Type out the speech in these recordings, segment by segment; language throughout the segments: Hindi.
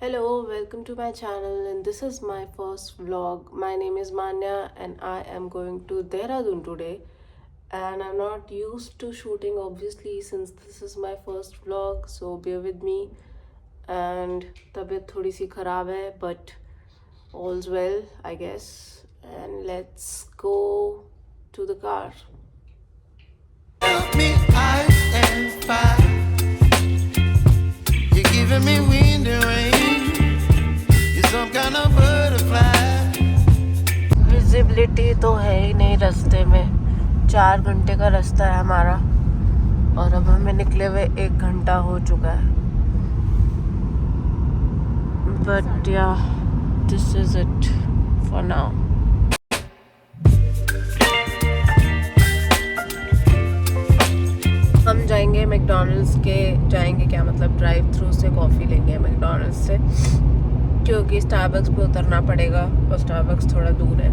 Hello, welcome to my channel, and this is my first vlog. My name is Manya, and I am going to Dehradun today. And I'm not used to shooting, obviously, since this is my first vlog, so bear with me. And tabiyat thodi si kharab hai, but all's well, I guess. And let's go to the car. Help me, I am fire. You're giving me wind and rain. You're some kind of butterfly. Visibility तो है ही नहीं रास्ते में। 4 घंटे का रास्ता है हमारा और अब हमें निकले हुए 1 घंटा हो चुका है। बट या this is it for now. हम जाएंगे मैकडॉनल्ड्स जाएंगे क्या मतलब ड्राइव थ्रू से कॉफ़ी लेंगे मैकडॉनल्ड्स से, क्योंकि स्टारबक्स पे उतरना पड़ेगा और स्टारबक्स थोड़ा दूर है।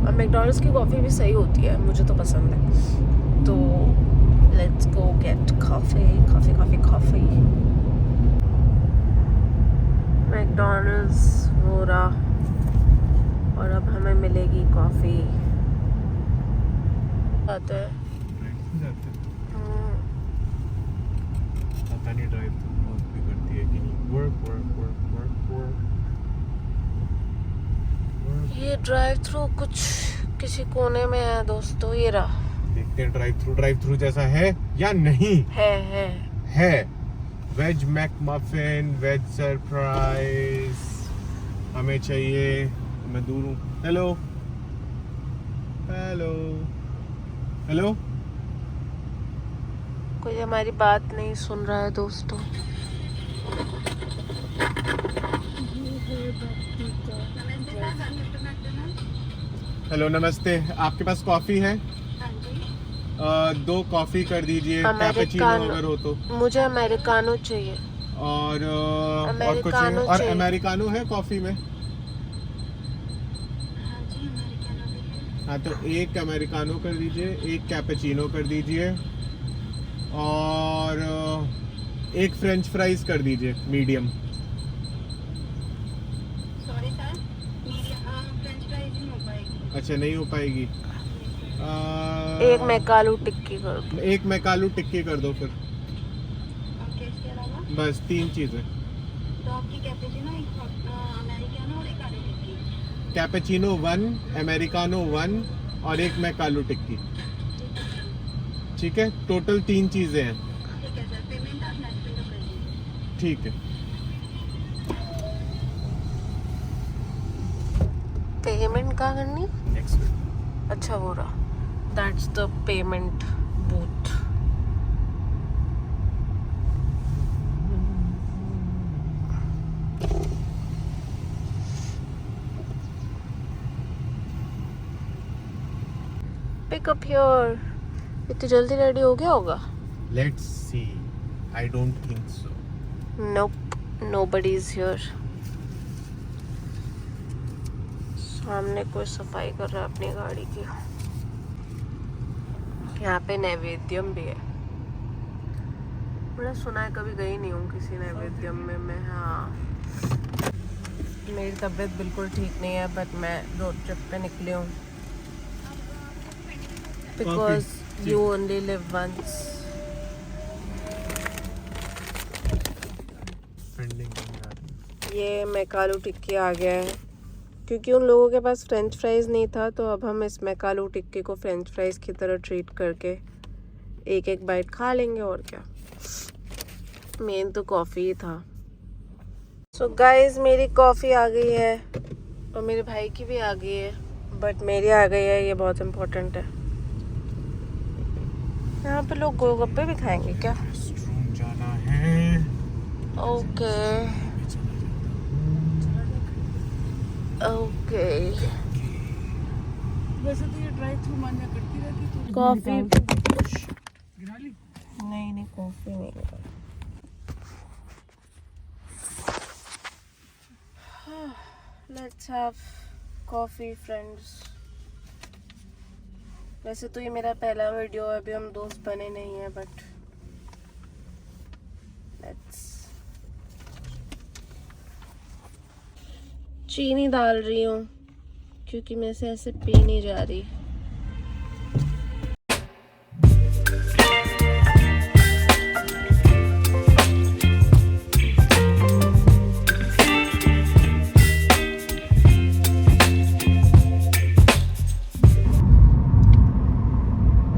और मैकडॉनल्ड्स की कॉफ़ी भी सही होती है, मुझे तो पसंद है। तो let's go gate coffee. McDonald's वो रहा और अब हमें मिलेगी कॉफ़ी। आते हैं पता नहीं ड्राइव वर्क भी करती है कि नहीं। वर्क ये ड्राइव थ्रू कुछ किसी कोने में है दोस्तों। ये रहा, देखते हैं ड्राइव थ्रू जैसा है या नहीं है। वेज मैकमफिन, वेज सरप्राइज हमें चाहिए। मैं दूर हूँ। हेलो कोई हमारी बात नहीं सुन रहा है दोस्तों। हेलो नमस्ते, आपके पास कॉफी है? 2 कॉफी कर दीजिए, कैपेचिनो अगर हो तो। मुझे अमेरिकानो चाहिए। और कुछ अमेरिकानो और चाहिए। अमेरिकानो है कॉफी में? हाँ तो 1 अमेरिकानो कर दीजिए, 1 कैपेचिनो कर दीजिए और 1 फ्रेंच फ्राइज कर दीजिए medium. Sorry sir, French fries नहीं हो पाएगी। अच्छा नहीं हो पाएगी। एक मैकालू टिक्की कर दो। 1 मैकालू टिक्की कर दो फिर। ओके, इसके अलावा बस 3 चीज़ें। तो आपकी कैपेचिनो, एक अमेरिकानो और एक आलू टिक्की। कैपेचिनो 1, अमेरिकानो 1 और 1 मैकालू टिक्की। ठीक है, टोटल 3 चीज़ें हैं। ठीक है सर, पेमेंट आप नेक्स्ट पे कर दीजिए। ठीक है। पेमेंट कहाँ करनी? नेक्स्ट। अच्छा वो रहा, that's the payment booth. Pick up here. इतनी जल्दी रेडी हो गया होगा? Let's see, I don't think so. Nope, nobody is here. सामने कोई सफाई कर रहा है अपनी गाड़ी की। यहाँ पे नैवेद्यम भी है। मैंने सुना है, कभी गई नहीं हूँ किसी नैवेद्यम में मैं। हाँ, मेरी तबीयत बिल्कुल ठीक नहीं है, बट मैं रोड ट्रिप पे निकली हूँ because you only live once. ये मैकालू टिक्की आ गया है, क्योंकि उन लोगों के पास फ्रेंच फ्राइज़ नहीं था, तो अब हम इस मैकालू टिक्की को फ्रेंच फ्राइज़ की तरह ट्रीट करके एक बाइट खा लेंगे। और क्या, मेन तो कॉफ़ी ही था। सो गाइस, मेरी कॉफ़ी आ गई है और मेरे भाई की भी आ गई है, बट मेरी आ गई है, ये बहुत इम्पोर्टेंट है। यहाँ पे लोग गोलगप्पे भी खाएंगे क्या? रेस्टरूम जाना है। ओके वैसे तो ये ड्राइव थ्रू मान्या करती रहती तो कॉफ़ी गिरा ली। नहीं कॉफ़ी नहीं। Let's have coffee friends. वैसे तो ये मेरा पहला वीडियो है, अभी हम दोस्त बने नहीं हैं, बट लेट्स चीनी डाल रही हूँ क्योंकि मेरे से ऐसे पी नहीं जा रही।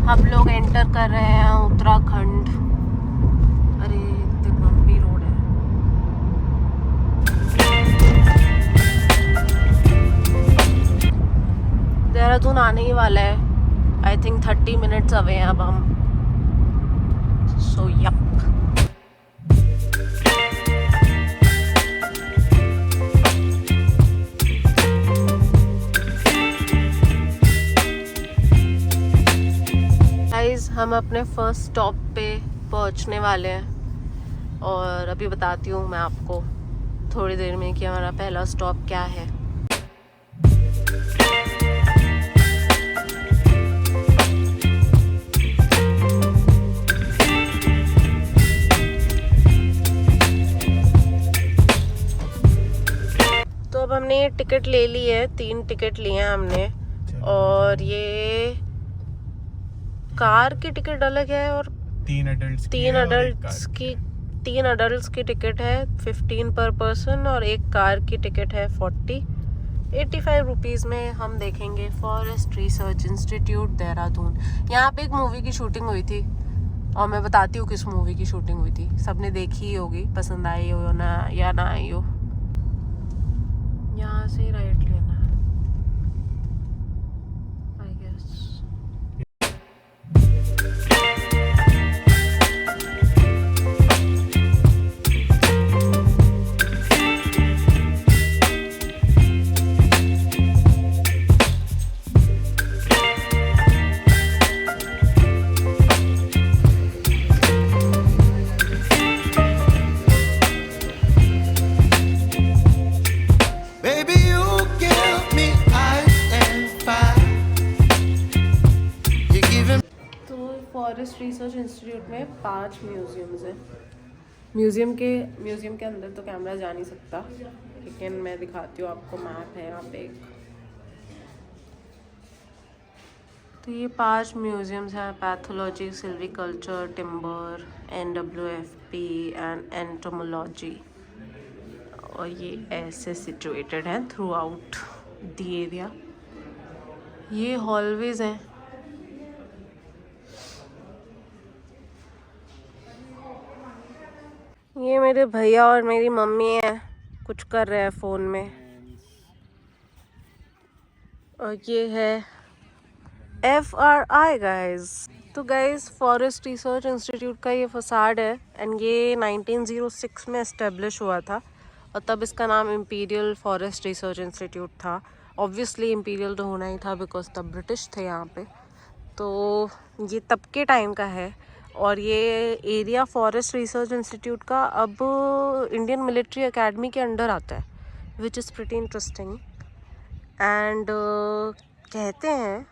हम लोग एंटर कर रहे हैं उत्तराखंड। अरे इतनी लंबी रोड है। देहरादून आने ही वाला है। आई थिंक 30 मिनट्स अवे हैं अब हम। So yup. हम अपने फर्स्ट स्टॉप पे पहुंचने वाले हैं और अभी बताती हूँ मैं आपको थोड़ी देर में कि हमारा पहला स्टॉप क्या है। तो अब हमने टिकट ले ली है, 3 टिकट लिए हैं हमने और ये कार की टिकट अलग है और 3 अडल्ट्स की टिकट है 15 पर पर्सन और एक कार की टिकट है 85 रुपीज़ में हम देखेंगे फॉरेस्ट रिसर्च इंस्टीट्यूट देहरादून। यहाँ पे एक मूवी की शूटिंग हुई थी और मैं बताती हूँ किस मूवी की शूटिंग हुई थी। सबने देखी ही होगी, पसंद आई हो ना या ना आई हो। यहाँ से राइट लेना है I guess. Baby, you give me ice and fire. You giving तो फॉरेस्ट रिसर्च इंस्टीट्यूट में 5 म्यूजियम्स हैं। म्यूजियम के अंदर तो कैमरा जा नहीं सकता, लेकिन मैं दिखाती हूँ आपको। मैप है यहाँ पे एक। तो ये 5 म्यूजियम्स हैं। Pathology, silviculture, timber, NWFP and entomology. और ये ऐसे सिचुएटेड हैं थ्रू आउट द एरिया। ये हॉलवेज हैं। ये मेरे भैया और मेरी मम्मी है, कुछ कर रहे हैं फ़ोन में। और ये है FRI गाइस। तो गाइस फॉरेस्ट रिसर्च इंस्टीट्यूट का ये फसाड है एंड ये 1906 में इस्टेब्लिश हुआ था और तब इसका नाम इंपीरियल फॉरेस्ट रिसर्च इंस्टीट्यूट था। ऑब्वियसली इंपीरियल तो होना ही था बिकॉज तब ब्रिटिश थे यहाँ पे। तो ये तब के टाइम का है और ये एरिया फॉरेस्ट रिसर्च इंस्टीट्यूट का अब इंडियन मिलिट्री एकेडमी के अंडर आता है, which is pretty interesting. And कहते हैं,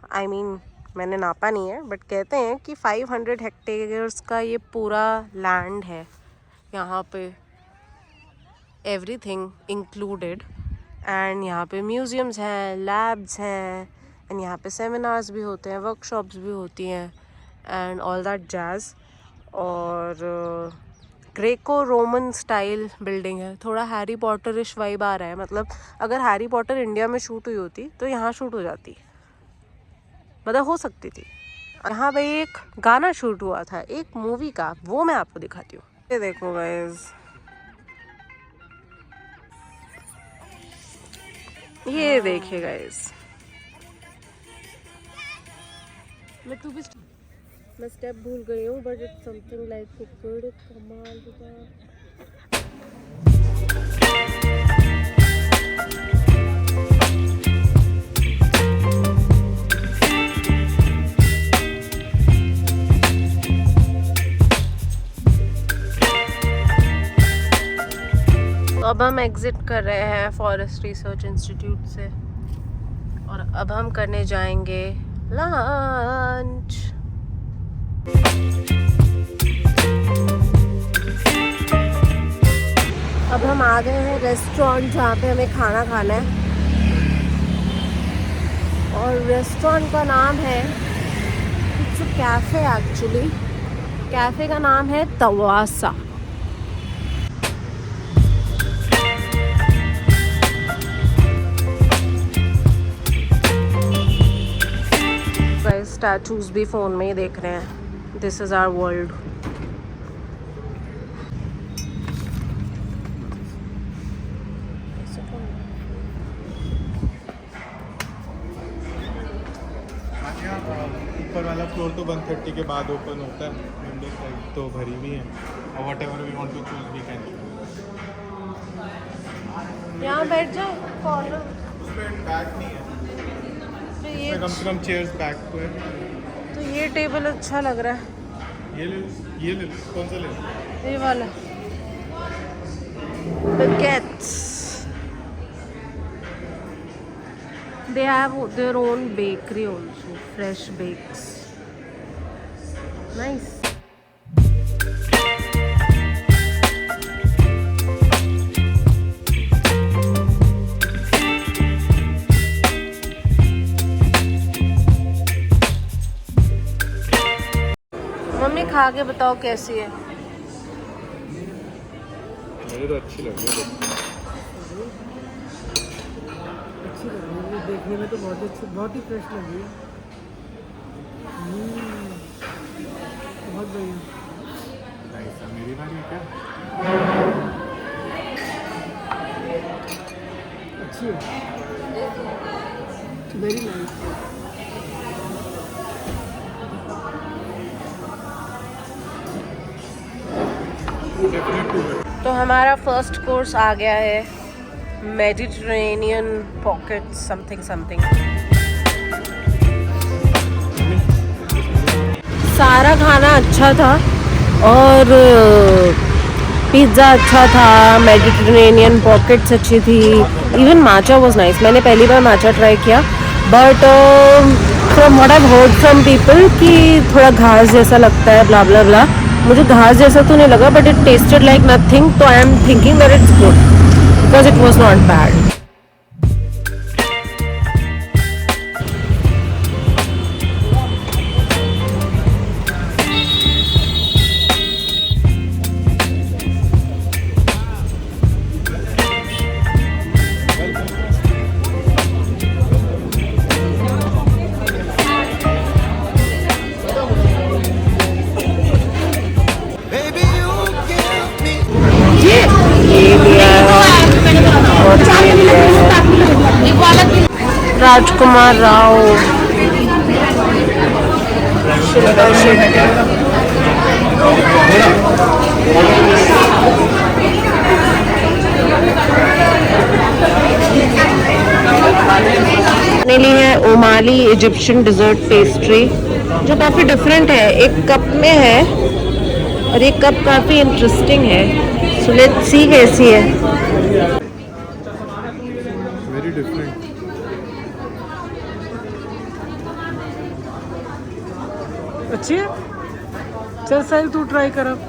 मैंने नापा नहीं है बट कहते हैं कि 500 हेक्टेयर्स का ये पूरा लैंड है यहाँ पे, एवरीथिंग इंक्लूडेड। एंड यहाँ पे म्यूज़ियम्स हैं, लैब्स हैं एंड यहाँ पे सेमिनार्स भी होते हैं, वर्कशॉप्स भी होती हैं एंड ऑल दैट जैज़। और ग्रेको रोमन स्टाइल बिल्डिंग है। थोड़ा हैरी पॉटरिश वाइब आ रहा है। मतलब अगर हैरी पॉटर इंडिया में शूट हुई होती तो यहाँ शूट हो जाती, मतलब हो सकती थी। यहाँ पे एक गाना शूट हुआ था एक मूवी का, वो मैं आपको दिखाती हूँ। ये देखो गाइस, ये देखिए गाइस। मैं स्टेप भूल गई हूँ बट इट्स समथिंग लाइक कुकड़ कमाल का। तो अब हम एग्जिट कर रहे हैं फॉरेस्ट रिसर्च इंस्टीट्यूट से और अब हम करने जाएंगे लंच। अब हम आ गए हैं रेस्टोरेंट जहाँ पे हमें खाना खाना है, और रेस्टोरेंट का नाम है, it's a cafe actually, cafe का नाम है तवासा। स्टैचूज भी फ़ोन में ही देख रहे हैं। This is our world. ऊपर वाला फ्लोर तो 1:30 के बाद ओपन होता है, विंडो साइड तो भरी हुई है, और whatever we want to choose we can. यहाँ बैठ जाओ कॉर्नर। उसमें बैक नहीं है, तो कम से कम चेयर्स बैक तो है। तो ये टेबल अच्छा लग रहा है। ये ले लो, कौन सा ले लो? ये वाला baguettes. They have their own bakery also, fresh bakes. Nice. Mummy खा के बताओ कैसी है। मुझे तो अच्छी लग रही है। अच्छी लग रही है, देखने में तो बहुत अच्छी, बहुत ही फ्रेश लग रही है। बहुत बढ़िया। नाइस, मेरी बारी है क्या? अच्छी है, वेरी नाइस। तो हमारा फर्स्ट कोर्स आ गया है, मेडिटेरेनियन पॉकेट समथिंग समथिंग। सारा खाना अच्छा था, और पिज़्ज़ा अच्छा था, मेडिटेरेनियन पॉकेट्स अच्छी थी, इवन माचा वाज नाइस। मैंने पहली बार माचा ट्राई किया, but from what I heard from people कि थोड़ा घास जैसा लगता है, ब्ला ब्ला ब्ला। मुझे घास जैसा तो नहीं लगा, but it tested like nothing, तो I am thinking that it's good because it was not bad. Baby, you give me Rajkumar Rao Sundar Shetty. ने ली है ओमाली इजिप्शियन डिजर्ट पेस्ट्री, जो काफ़ी डिफरेंट है। एक कप में है और एक कप काफ़ी इंटरेस्टिंग है, सो लेट्स सी कैसी है। Very different. अच्छी है, चल साहिल तू ट्राई कर अब।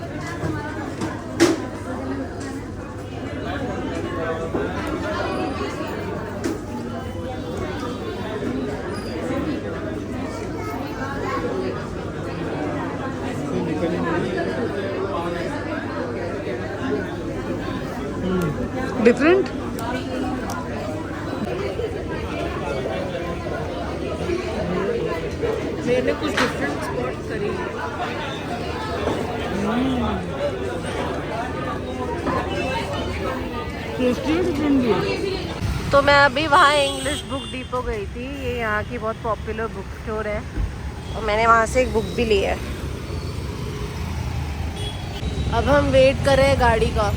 डिफरेंट। मैंने कुछ डिफरेंट स्पॉट करी है। टेस्टी है, डिफरेंट भी है। तो मैं अभी वहाँ इंग्लिश बुक डिपो गई थी, ये यहाँ की बहुत पॉपुलर बुक स्टोर है, और मैंने वहाँ से एक बुक भी ली है। अब हम वेट कर रहे हैं गाड़ी का।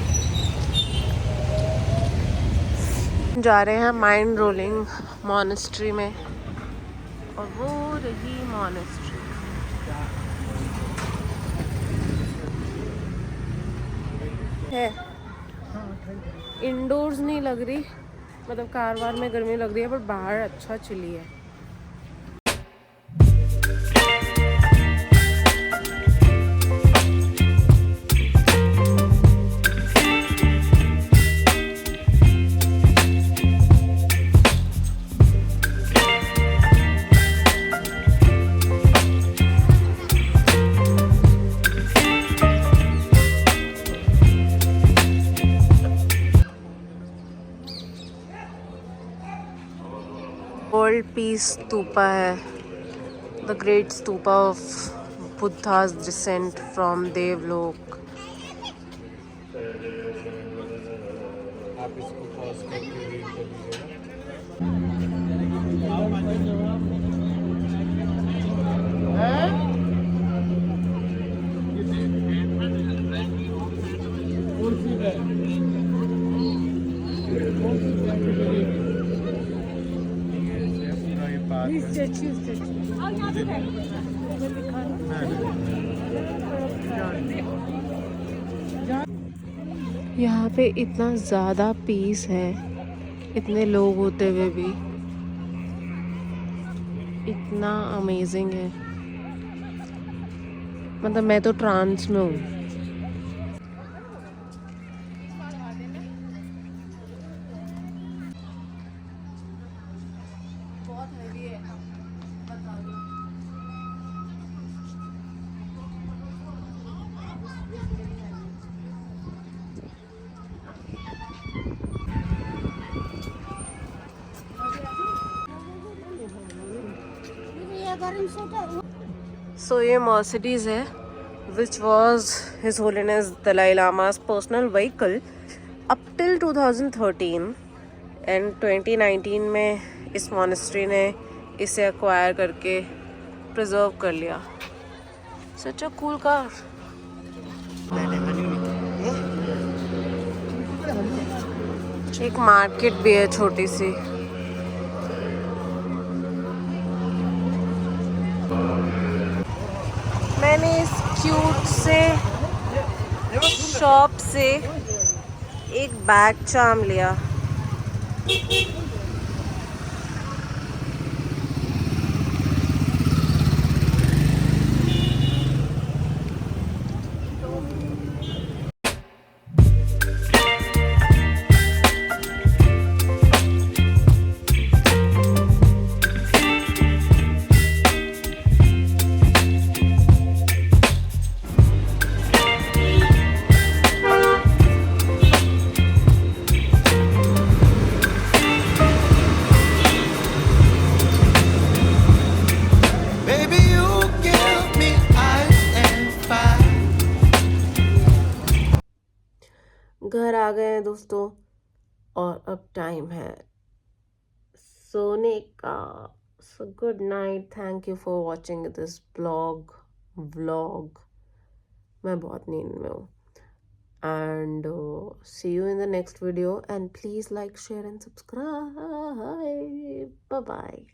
जा रहे हैं माइंड रोलिंग मॉनेस्ट्री में, और वो रही मॉनेस्ट्री। है इंडोर्स नहीं लग रही, मतलब कार वार में गर्मी लग रही है, बट बाहर अच्छा चिली है। ओल्ड पीस स्तूपा है, the great stupa of Buddha's descent from देवलोक। आप इसको पॉज करके रीड कर लीजिएगा। पूरा ये पार्क है। यहाँ पे इतना ज़्यादा पीस है, इतने लोग होते हुए भी इतना अमेजिंग है। मतलब मैं तो ट्रांस में हूँ। सो ये मर्सिडीज है, which was his holiness Dalai Lama's personal vehicle up till 2013 and 2019 में इस मॉनेस्ट्री ने इसे एक्वायर करके प्रिजर्व कर लिया। सच अ कूल कार। एक मार्केट भी है छोटी सी। मैंने इस क्यूट से शॉप से एक बैग चार्म लिया। Baby, you give me ice and fire. घर आ गए हैं दोस्तों और अब टाइम है सोने का। So good night, thank you for watching this vlog. मैं बहुत नींद में हूँ। And see you in the next video and please like share and subscribe. Bye bye.